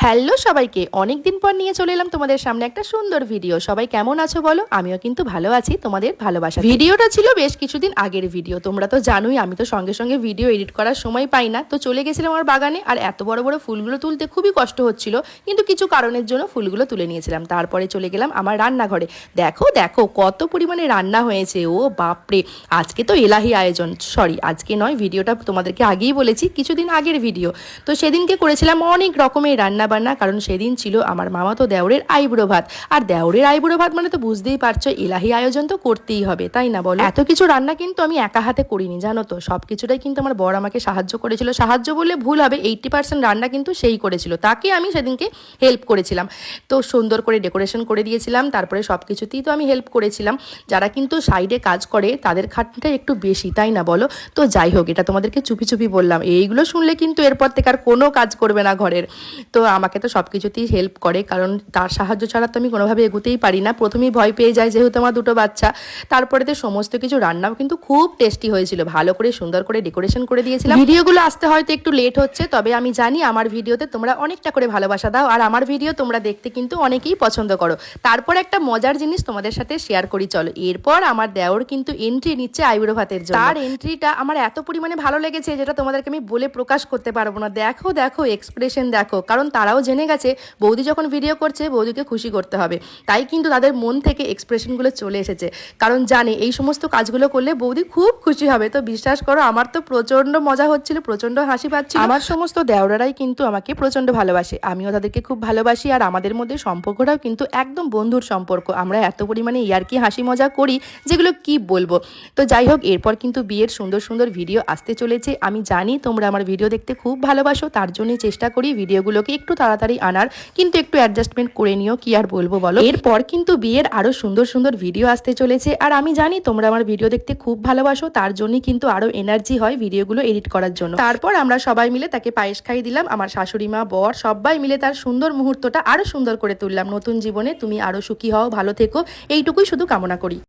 Hello সবাইকে, অনেক দিন পর নিয়ে চলে এলাম তোমাদের সামনে একটা সুন্দর ভিডিও। সবাই কেমন আছো বলো? আমিও কিন্তু ভালো আছি তোমাদের ভালোবাসা। ভিডিওটা ছিল বেশ কিছুদিন আগের ভিডিও, তোমরা তো জানোই আমি তো সঙ্গে সঙ্গে ভিডিও এডিট করার সময় পাই না। তো চলে গেছিলাম আমার বাগানে, আর এত বড় বড় ফুলগুলো তুলতে খুবই কষ্ট হচ্ছিল, কিন্তু কিছু কারণের জন্য ফুলগুলো তুলে নিয়েছিলাম। তারপরে চলে গেলাম আমার রান্নাঘরে। দেখো দেখো কত পরিমাণে রান্না হয়েছে, ও বাপরে! আজকে তো এলাহি আয়োজন, সরি আজকে নয়, ভিডিওটা তোমাদেরকে আগেই বলেছি, কিছুদিন আগের ভিডিও। তো সেদিনকে করেছিলাম অনেক রকমের রান্না বান্না, কারণ সেদিন ছিল আমার মামাতো দেওরের আইবুড়ো ভাত। আর দেওরের আইবুড়ো ভাত মানে তো বুঝতেই পারছো, এলাহি আয়োজন তো করতেই হবে, তাই না বলো? এত কিছু রান্না কিন্তু আমি একা হাতে করিনি, জানো তো, সবকিছুটাই কিন্তু আমার বর আমাকে সাহায্য করেছিল। সাহায্য বললে ভুল হবে, 80% রান্না কিন্তু সেই করেছিল, তাকে আমি সেদিনকে হেল্প করেছিলাম। তো সুন্দর করে ডেকোরেশন করে দিয়েছিলাম, তারপরে সব কিছুতেই তো আমি হেল্প করেছিলাম। যারা কিন্তু সাইডে কাজ করে তাদের খাটনিটা একটু বেশি, তাই না বলো? তো যাই হোক, এটা তোমাদেরকে চুপি চুপি বললাম, এইগুলো শুনলে কিন্তু এরপর থেকে আর কোনো কাজ করবে না ঘরের। তো আমাকে তো সব কিছুতেই হেল্প করে, কারণ তার সাহায্য ছাড়া তো আমি কোনোভাবে এগোতেই পারি না। প্রথমেই ভয় পেয়ে যায়, যেহেতু আমার দুটো বাচ্চা। তারপরে তো সমস্ত কিছু রান্নাও কিন্তু খুব টেস্টি হয়েছিল, ভালো করে সুন্দর করে ডেকোরেশন করে দিয়েছিলাম। ভিডিওগুলো আসতে হয়তো একটু লেট হচ্ছে, তবে আমি জানি আমার ভিডিওতে তোমরা অনেকটা করে ভালোবাসা দাও, আর আমার ভিডিও তোমরা দেখতে কিন্তু অনেকেই পছন্দ করো। তারপর একটা মজার জিনিস তোমাদের সাথে শেয়ার করি, চলো। এরপর আমার দেওর কিন্তু এন্ট্রি নিচ্ছে আইবুড়ো ভাতের জন্য। তার এন্ট্রিটা আমার এত পরিমাণে ভালো লেগেছে, যেটা তোমাদেরকে আমি বলে প্রকাশ করতে পারবো না। দেখো দেখো এক্সপ্রেশন দেখো, কারণ তারাও জেনে গেছে বৌদি যখন ভিডিও করছে বৌদিকে খুশি করতে হবে, তাই কিন্তু তাদের মন থেকে এক্সপ্রেশনগুলো চলে এসেছে, কারণ জানে এই সমস্ত কাজগুলো করলে বৌদি খুব খুশি হবে। তো বিশ্বাস করো, আমার তো প্রচণ্ড মজা হচ্ছিল, প্রচণ্ড হাসি পাচ্ছিল। আমার সমস্ত দেওরারাই কিন্তু আমাকে প্রচণ্ড ভালোবাসে, আমিও তাদেরকে খুব ভালোবাসি, আর আমাদের মধ্যে সম্পর্কটাও কিন্তু একদম বন্ধুর সম্পর্ক। আমরা এত পরিমাণে ইয়ার্কি হাসি মজা করি, যেগুলো কি বলবো। তো যাই হোক, এরপর কিন্তু বিয়ের সুন্দর সুন্দর ভিডিও আসতে চলেছে। আমি জানি তোমরা আমার ভিডিও দেখতে খুব ভালোবাসো, তার জন্যই চেষ্টা করি ভিডিওগুলোকে একটু তাড়াতাড়ি আনার, কিন্তু একটু অ্যাডজাস্টমেন্ট করে নিও, কি আর বলবো বলো। এরপর কিন্তু বিয়ের আরো সুন্দর সুন্দর ভিডিও আসতে চলেছে, আর আমি জানি তোমরা আমার ভিডিও দেখতে খুব ভালোবাসো, তার জন্যই কিন্তু আরো এনার্জি হয় ভিডিওগুলো এডিট করার জন্য। তারপর আমরা সবাই মিলে তাকে পায়েস খাইয়ে দিলাম, আমার শাশুড়ি মা, বর, সবাই মিলে তার সুন্দর মুহূর্তটা আরো সুন্দর করে তুললাম। নতুন জীবনে তুমি আরো সুখী হও, ভালো থেকো, এইটুকুই শুধু কামনা করি।